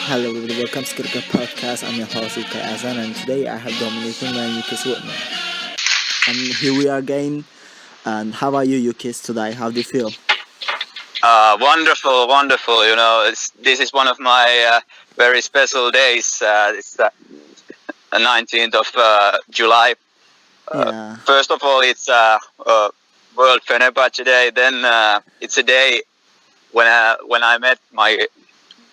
Hello everybody, welcome to Kadikoy podcast. I'm your host Ilkay Aslan, and today I have Dominic and Jukkis with me. And here we are again. And how are you, Jukkis, today? How do you feel? Wonderful, wonderful. This is one of my very special days. It's the 19th of July. Yeah. First of all, it's World Fenerbahce Day. Then it's a day when I met my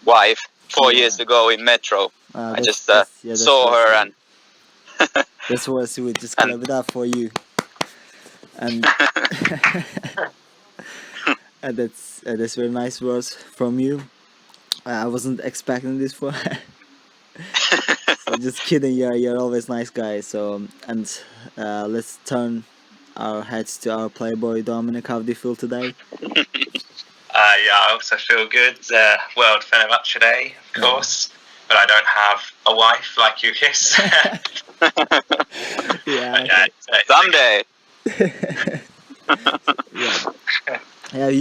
wife 4 years ago in Metro. I just saw her and that's what we just clap it up for you. And that's very nice words from you. I wasn't expecting this for. So just kidding. You're always nice guy. So let's turn our heads to our playboy Dominic. How do you feel today? I also feel good. World Fenerbahce Day, of course, but I don't have a wife like Jukkis. Someday.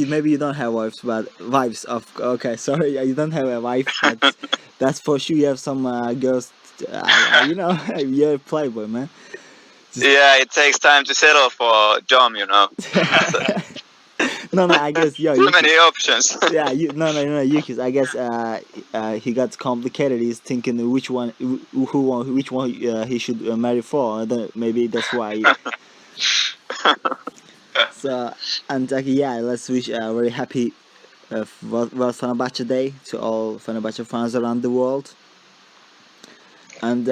Maybe you don't have wives, but wives of. Okay, sorry, you don't have a wife, but that's for sure. You have some girls. You're a playboy, man. It takes time to settle for Dom, No, I guess too many options. Jukkis. I guess he got complicated. He's thinking which one he should marry for. Maybe that's why. So let's wish a very happy World Fenerbahce Day to all Fenerbahce fans around the world. And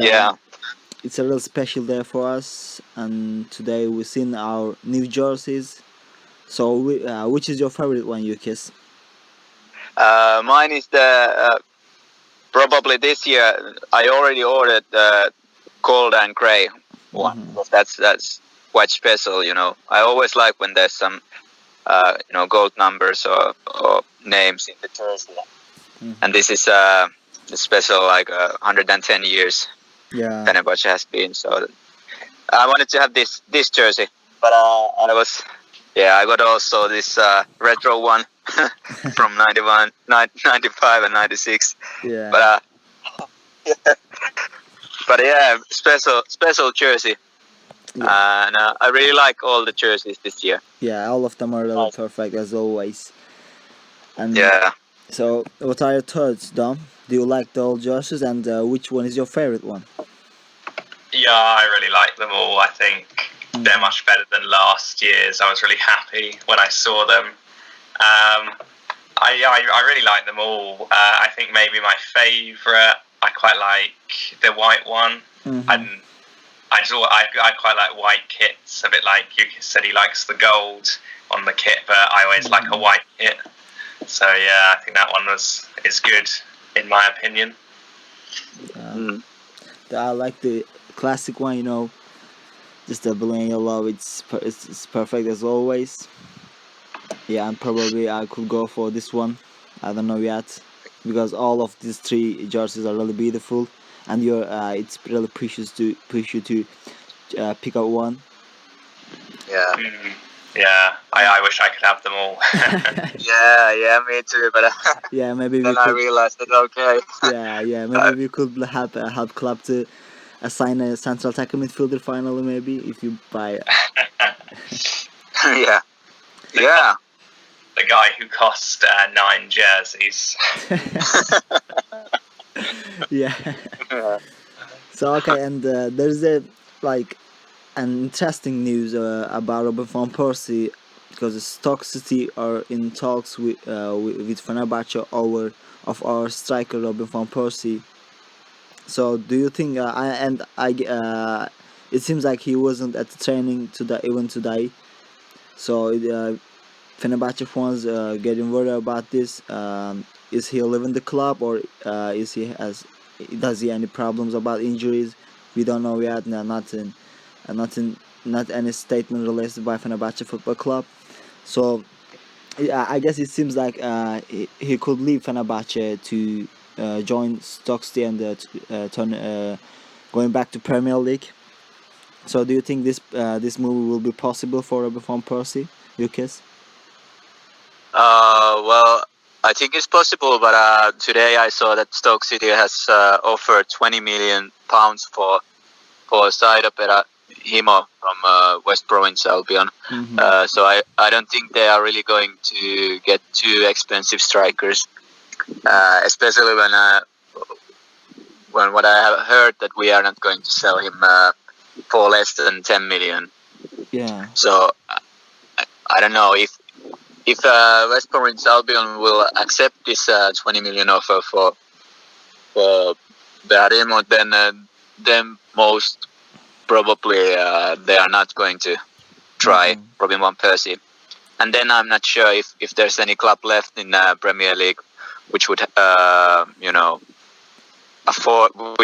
it's a real special day for us. And today we've seen our new jerseys. So, which is your favorite one, Jukkis? Mine is the probably this year. I already ordered the gold and gray one. Mm-hmm. That's quite special. I always like when there's some gold numbers or names in the jersey. Mm-hmm. And this is special, like 110 years. Yeah. Fenerbahce has been. So I wanted to have this jersey, but I got also this retro one from 91, 95 and 96. Yeah. But special jersey. Yeah. And I really like all the jerseys this year. Yeah, all of them are really perfect as always. And yeah. So, what are your thoughts, Dom? Do you like the old jerseys, and which one is your favorite one? Yeah, I really like them all. I think they're much better than last year's. I was really happy when I saw them. I really like them all. I think maybe my favourite, I quite like the white one. Mm-hmm. And I quite like white kits. A bit like Jukkis said, he likes the gold on the kit, but I always like a white kit. So I think that one is good in my opinion. I like the classic one, just the blue and yellow. It's perfect as always. Yeah, and probably I could go for this one. I don't know yet, because all of these three jerseys are really beautiful, and it's really precious to pick up one. Yeah. Yeah, I wish I could have them all. yeah, me too. But maybe then I realized that maybe we could help club to assign a central attacker midfielder finally. Maybe if you buy. Yeah. The guy who cost 9 jerseys. Yeah. So and there's an interesting news about Robin van Persie, because Stoke City are in talks with Fenerbahce over of our striker Robin van Persie. So do you think? It seems like he wasn't at the training even today. So Fenerbahce fans getting worried about this. Is he leaving the club, or does he any problems about injuries? We don't know yet. No, not any statement released by Fenerbahce Football Club. So I guess it seems like he could leave Fenerbahce to join Stoke City and turn going back to Premier League. So do you think this move will be possible for Robin van Persie, Jukkis? Well, I think it's possible, but today I saw that Stoke City has offered £20 million for Saidapera Himo from West Province Albion. So I don't think they are really going to get too expensive strikers, especially when what I have heard that we are not going to sell him for less than 10 million. Yeah. So I don't know if West Province Albion will accept this 20 million offer for Berarimo, then most probably they are not going to try Robin van Persie. And then I'm not sure if there's any club left in Premier League which would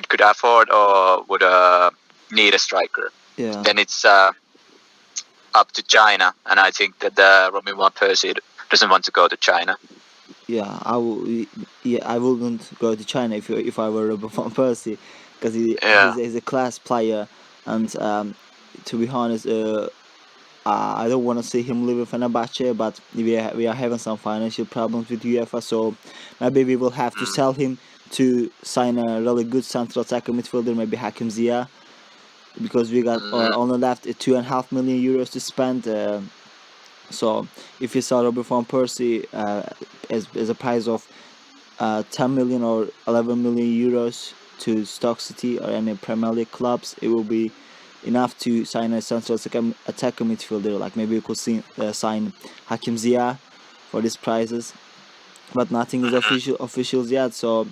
could afford or would need a striker. Yeah. Then it's up to China, and I think that Robin van Persie doesn't want to go to China. Yeah, I wouldn't go to China if I were Robin van Persie, because he's a class player, and to be honest, I don't want to see him leave Fenerbahce, but we are having some financial problems with UEFA, so maybe we will have to sell him to sign a really good central attacker midfielder, maybe Hakim Ziyech, because we got only left €2.5 million to spend. So if you sell Robin van Persie as a price of 10 million or 11 million euros to Stoke City or any Premier League clubs, it will be enough to sign a central attacker midfielder. Like maybe we could sign Hakim Ziyech for these prices, but nothing is official yet. So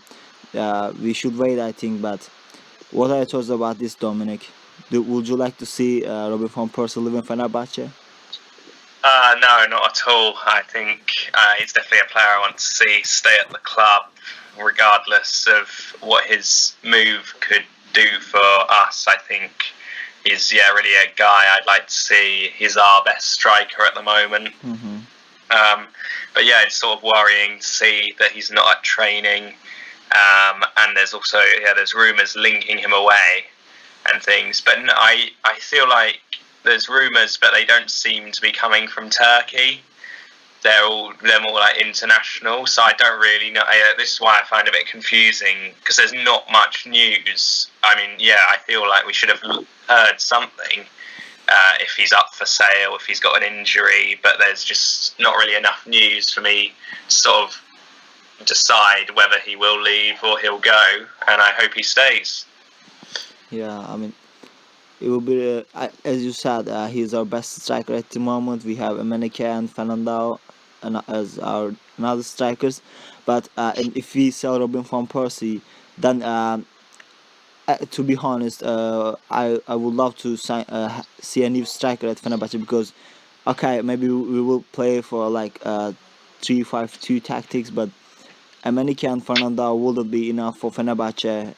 we should wait, I think. But what are your thoughts about this, Dominic? Would you like to see Robin van Persie live in Fenerbahce? No, not at all. I think he's definitely a player I want to see stay at the club, regardless of what his move could do for us. I think he's really a guy I'd like to see. He's our best striker at the moment. But yeah, it's sort of worrying to see that he's not at training. And there's also there's rumours linking him away and things. But I feel like there's rumours, but they don't seem to be coming from Turkey. They're more like international, so I don't really know. This is why I find it a bit confusing, because there's not much news. I mean, I feel like we should have heard something if he's up for sale, if he's got an injury, but there's just not really enough news for me to sort of decide whether he will leave or he'll go, and I hope he stays. Yeah, I mean, it will be, as you said, he's our best striker at the moment. We have Emenike and Fernando as our another strikers. But and if we sell Robin van Persie, then to be honest, I would love to see a new striker at Fenerbahce, because, okay, maybe we will play for like 3-5-2 tactics, but Emenike and Fernando wouldn't be enough for Fenerbahce,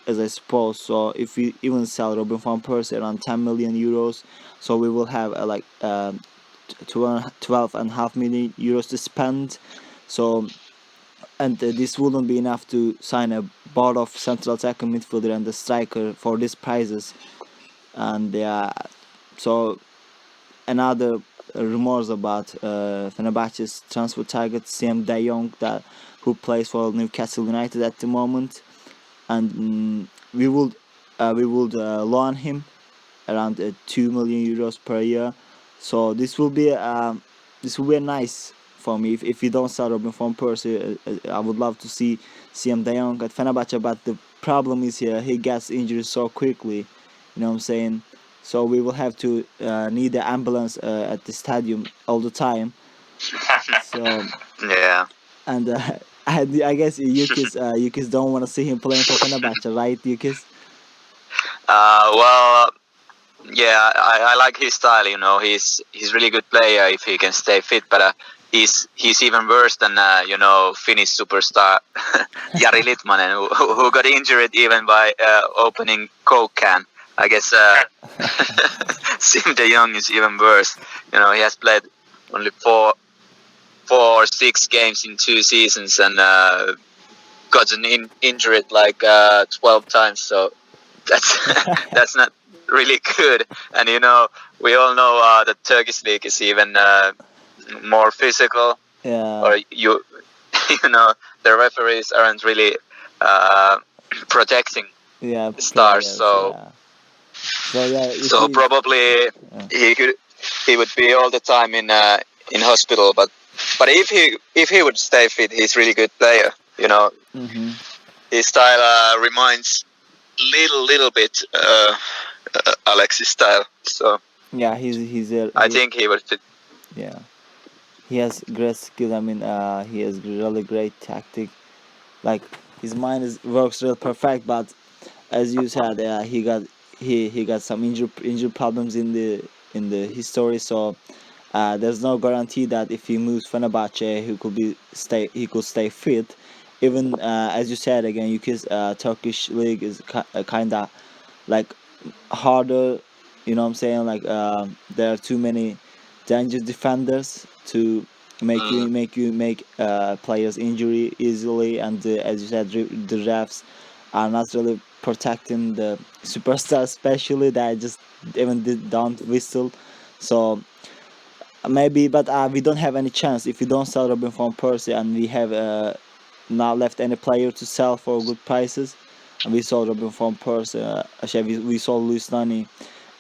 as I suppose. So if we even sell Robin van Persie around 10 million euros, so we will have 12.5 million euros to spend. So, and this wouldn't be enough to sign a both central attacker midfielder and a striker for these prices. And so another rumors about Fenerbahce's transfer target, Siem De Jong, who plays for Newcastle United at the moment, and we would loan him around 2 million euros per year. So this will be nice for me if we don't sell Robin van Persie. I would love to see Siem De Jong at Fenerbahce, but the problem is here, he gets injured so quickly. You know what I'm saying? So we will have to need the ambulance at the stadium all the time. So yeah. And I guess Jukkis don't want to see him playing for Fenerbahce, right, Jukkis? Well, yeah, I like his style. He's really good player if he can stay fit. But he's even worse than Finnish superstar Jari Litmanen, who got injured even by opening Coke can. I guess Siem De Jong is even worse. He has played only 4 or 6 games in 2 seasons and gotten injured like 12 times. So that's not really good. And we all know the Turkish league is even more physical. Yeah. Or you the referees aren't really protecting stars. So probably he would be all the time in hospital. But if he would stay fit, he's really good player. His style reminds little bit Alexis' style. So I think he would fit. Yeah, he has great skill. I mean, he has really great tactic. Like his mind works real perfect. But as you said, he got some injury problems in the history. So there's no guarantee that if he moves Fenerbahce, he could stay fit. Even as you said again, Jukkis Turkish league is kind of like harder. You know what I'm saying? Like there are too many dangerous defenders to make players injury easily, and as you said, the refs are not really protecting the superstars, especially that just even don't whistle. So maybe, but we don't have any chance if we don't sell Robin van Persie, and we have not left any player to sell for good prices. And we sold Robin van Persie. Actually, we sold Luis Nani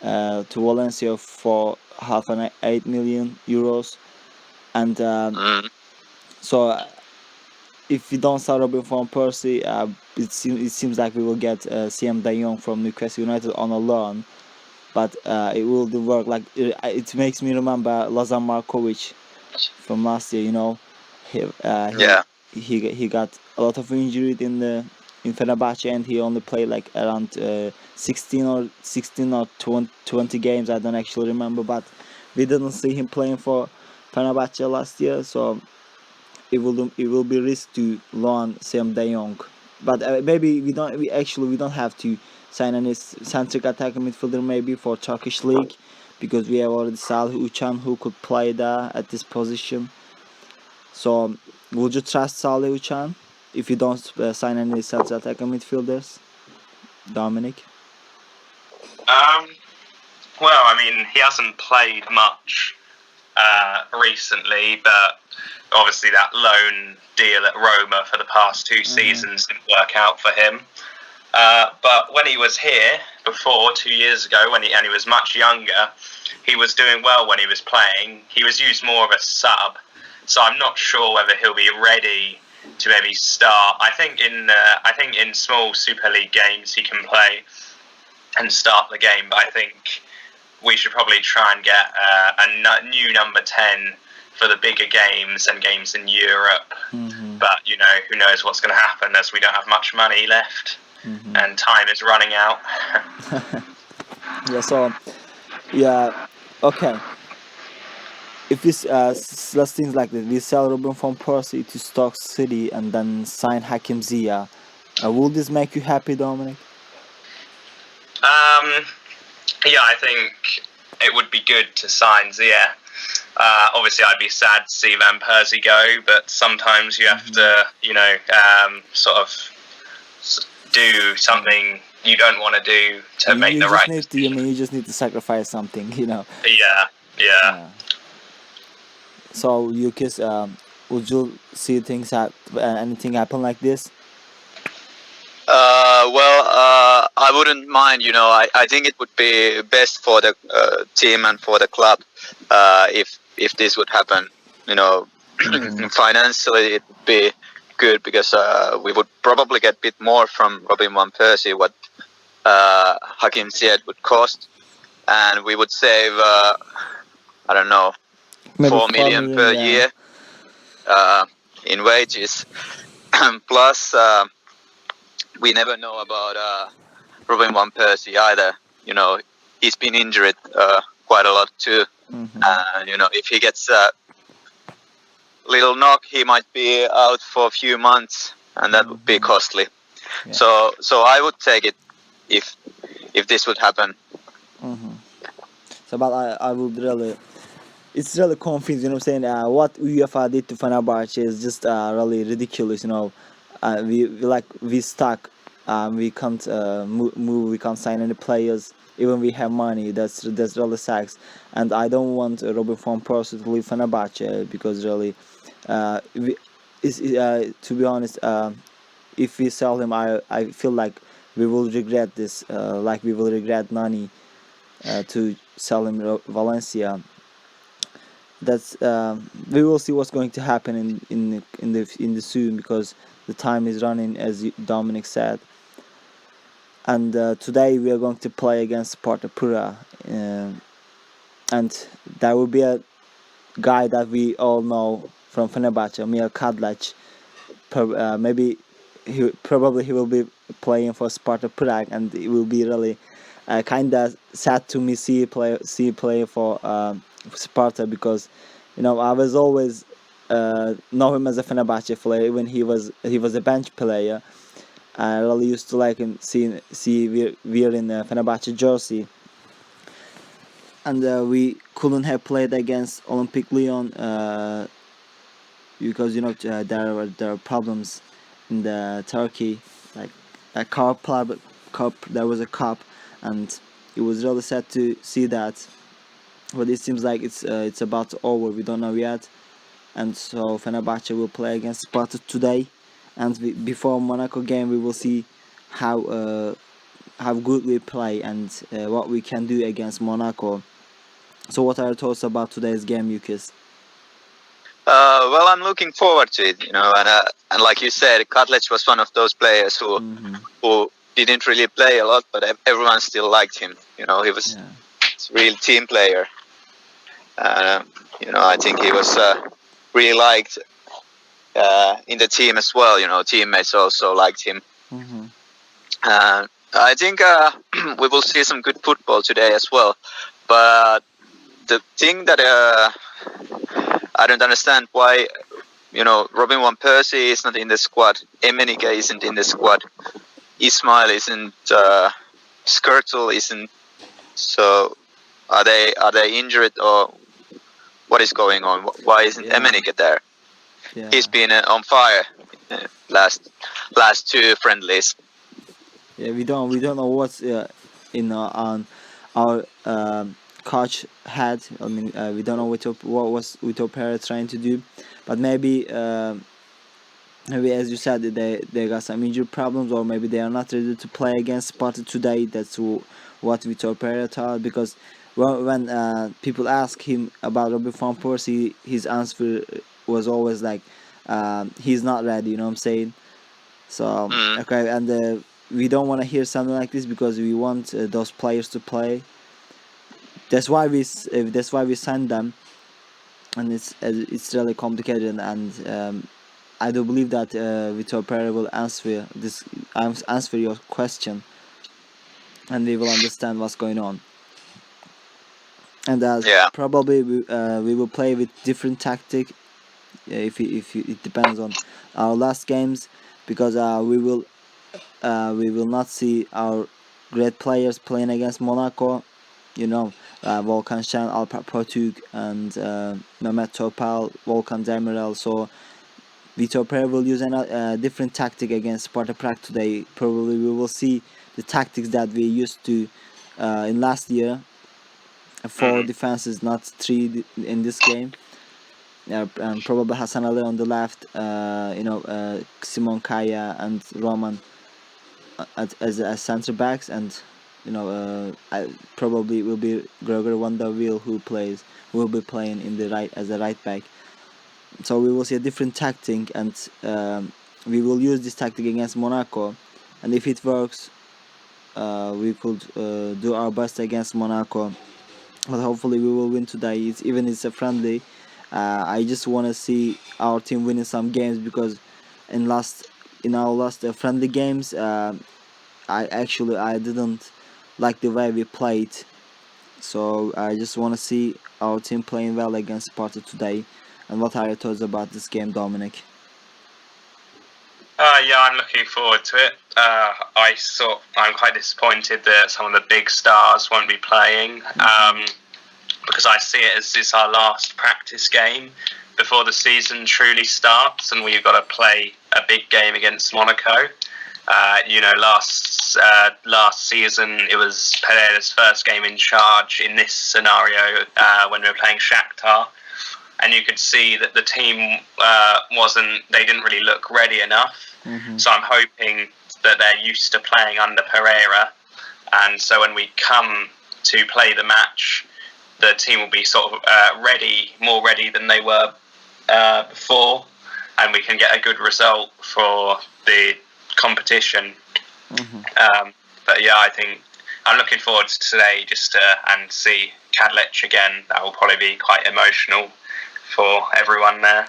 to Valencia for €8 million, and so if we don't sell Robin van Persie, it seems like we will get CM De Jong from Newcastle United on a loan. But it will work. Like it makes me remember Lazar Markovic from last year. He got a lot of injury in Fenerbahce, and he only played like around 16 or 20 games. I don't actually remember, but we didn't see him playing for Fenerbahce last year, so it will be risk to loan Sam De Jong. But maybe we don't have to sign any centric attacking midfielder maybe for Turkish league, because we have already Salih Uçan who could play there at this position. So would you trust Salih Uçan if you don't sign any central attacking midfielders, Dominic? Well, I mean, he hasn't played much recently, but obviously that loan deal at Roma for the past 2 seasons didn't work out for him. But when he was here before 2 years ago, and he was much younger, he was doing well when he was playing. He was used more of a sub, so I'm not sure whether he'll be ready to maybe start. I think in small Super League games he can play and start the game, but I think we should probably try and get a new number 10 for the bigger games and games in Europe. But who knows what's going to happen, as we don't have much money left. And time is running out. Okay. If this let's think like this, we sell Robin van Persie to Stoke City and then sign Hakim Ziyech. Will this make you happy, Dominic? Yeah, I think it would be good to sign Ziyech. Obviously, I'd be sad to see Van Persie go, but sometimes you have to, sort of do something you don't want to do to make the right decision. You just need to sacrifice something, Yeah. So, Jukkis, would you see anything happen like this? I wouldn't mind. I think it would be best for the team and for the club if this would happen. Financially it would be good, because we would probably get a bit more from Robin van Persie what Hakim Ziyech would cost, and we would save I don't know, Maybe 4 million per year in wages. Plus we never know about Robin van Persie either. He's been injured quite a lot too. If he gets a little knock, he might be out for a few months, and that would be costly. So I would take it if this would happen. So, but I would really, it's really confusing. You know what I'm saying? What UEFA did to Fenerbahce is just really ridiculous. We stuck. We can't move. We can't sign any players. Even we have money. That's really sucks. And I don't want Robin van Persie to leave Fenerbahce, because really, is to be honest, if we sell him, I feel like we will regret this. Like we will regret Nani to sell him Valencia. That's we will see what's going to happen in the soon, because the time is running, as Dominic said. And today we are going to play against Sparta Praha, and that will be a guy that we all know from Fenerbahce, Mia Kadlec. Maybe he will be playing for Sparta Prague, and it will be really kind of sad to me see play for Sparta, because I was always know him as a Fenerbahce player when he was a bench player. I really used to like him, see wearing a Fenerbahce jersey, and we couldn't have played against Olympic Lyon because there are problems in the Turkey, like a cup. There was a cup, and it was really sad to see that. But it seems like it's about over. We don't know yet, and so Fenerbahce will play against Sparta today, and before Monaco game we will see how good we play and what we can do against Monaco. So what are your thoughts about today's game, Jukkis? Well, I'm looking forward to it, and like you said, Kadlec was one of those players who didn't really play a lot, but everyone still liked him. He was a real team player. I think he was really liked in the team as well. Teammates also liked him. I think we will see some good football today as well. But the thing that I don't understand why, Robin van Persie is not in the squad, Emenike isn't in the squad, Ismail isn't, Skirtle isn't. So are they injured, or what is going on? Why isn't Emenike there? Yeah. He's been on fire last two friendlies. Yeah, we don't know what's on our coach had. I mean, we don't know what was Vitor Pereira trying to do, but maybe as you said, they got some injury problems, or maybe they are not ready to play against Sparta today. That's what Vitor Pereira thought, because when people ask him about Robin van Persie, his answer was always like he's not ready. You know what I'm saying? So okay, and we don't want to hear something like this, because we want those players to play. That's why we signed them, and it's really complicated. And I do believe that Vitor Pereira will answer your question, and we will understand what's going on. And probably we will play with different tactic. If it depends on our last games, because we will not see our great players playing against Monaco. Volkan Şen, Alper Potuk, and Mehmet Topal, Volkan Demirel. So Vitor Pereira will use a different tactic against Sparta Prague today. Probably we will see the tactics that we used to in last year. 4 defenses, not 3 in this game. And probably Hasan Ali on the left, Simon Kaya and Roman as center backs, and probably will be Gregor Vanderwiel who will be playing in the right as a right back. So we will see a different tactic, and we will use this tactic against Monaco, and if it works, we could do our best against Monaco. But hopefully we will win today. It's a friendly. I just want to see our team winning some games, because in our last friendly games, I didn't like the way we played. So I just want to see our team playing well against Sparta today. And what are your thoughts about this game, Dominic? I'm looking forward to it. I'm quite disappointed that some of the big stars won't be playing, because I see it as it's our last practice game before the season truly starts, and we've got to play a big game against Monaco. Last season it was Pereira's first game in charge in this scenario when we were playing Shakhtar. and you could see that the team they didn't really look ready enough. So I'm hoping that they're used to playing under Pereira, and so when we come to play the match, the team will be sort of more ready than they were before, and we can get a good result for the competition. But yeah, I think I'm looking forward to today just to and see Kadlec again. That will probably be quite emotional for everyone there.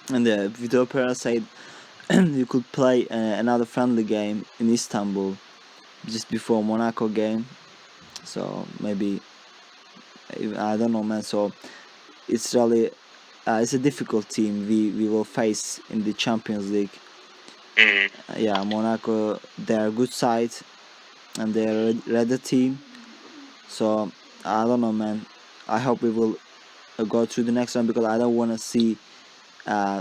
And Vitor Pereira said you could play another friendly game in Istanbul just before Monaco game. So maybe, I don't know, man. So it's really it's a difficult team we will face in the Champions League. Yeah, Monaco, they're a good side and they're a ready team. So I don't know, man. I hope we will go through the next one, because I don't want to see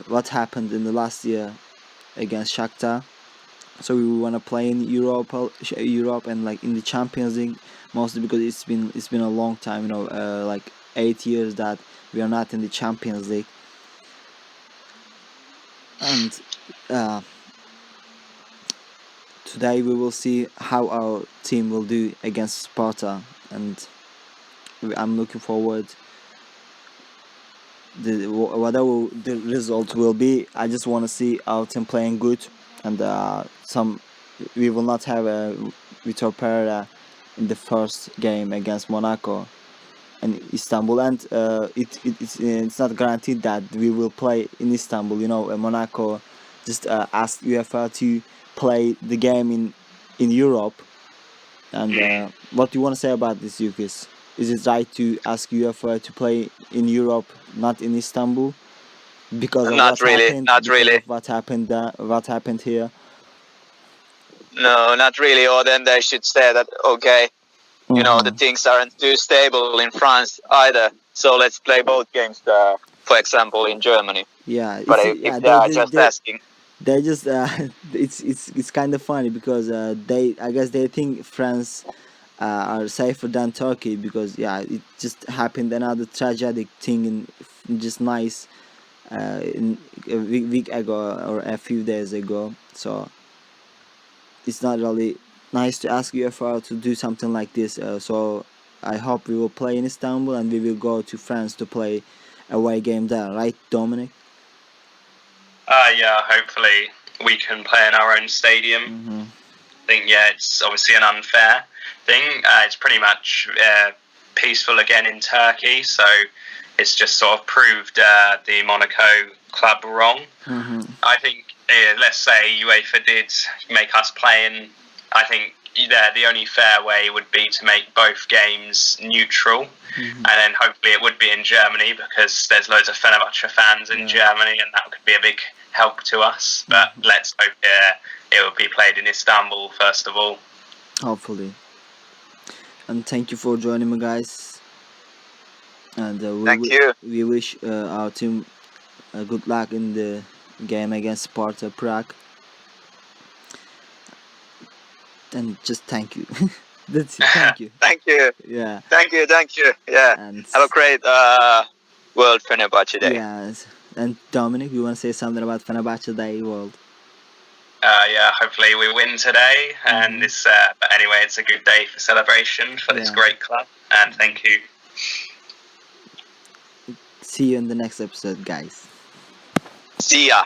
what happened in the last year against Shakhtar. So we want to play in Europe and like in the Champions League, mostly because it's been a long time, like 8 years that we are not in the Champions League. And today we will see how our team will do against Sparta, and I'm looking forward. Whatever the result will be, I just want to see our team playing good, and we will not have Vitor Pereira in the first game against Monaco and Istanbul, and it's not guaranteed that we will play in Istanbul. Monaco just asked UEFA to play the game in Europe. And what do you want to say about this, Jukkis? Is it right to ask UEFA to play in Europe, not in Istanbul, because of Not really. What happened here? No, not really. Or then they should say that, okay, the things aren't too stable in France either, so let's play both games, for example, in Germany. Yeah, but if they are just asking, they just it's kind of funny, because I guess they think France are safer than Turkey, because it just happened another tragic thing in just Nice in a week ago or a few days ago. So it's not really nice to ask UEFA to do something like this. So I hope we will play in Istanbul, and we will go to France to play away game there, right, Dominic? Yeah, hopefully we can play in our own stadium. I think, it's obviously an unfair thing. It's pretty much peaceful again in Turkey, so it's just sort of proved the Monaco club wrong. I think, let's say UEFA did make us play in, I think the only fair way would be to make both games neutral, and then hopefully it would be in Germany, because there's loads of Fenerbahce fans in Germany, and that could be a big help to us. But let's hope it will be played in Istanbul first of all. Hopefully. And thank you for joining me, guys. And we wish our team good luck in the game against Sparta Prague. And just thank you. That's it. Thank you. Thank you. Yeah. Thank you. Yeah. And have a great World Fenerbahce Day. Yes. And Dominic, you want to say something about Fenerbahce Day World? Hopefully we win today, and but anyway, it's a good day for celebration for this great club, and thank you. See you in the next episode, guys. See ya.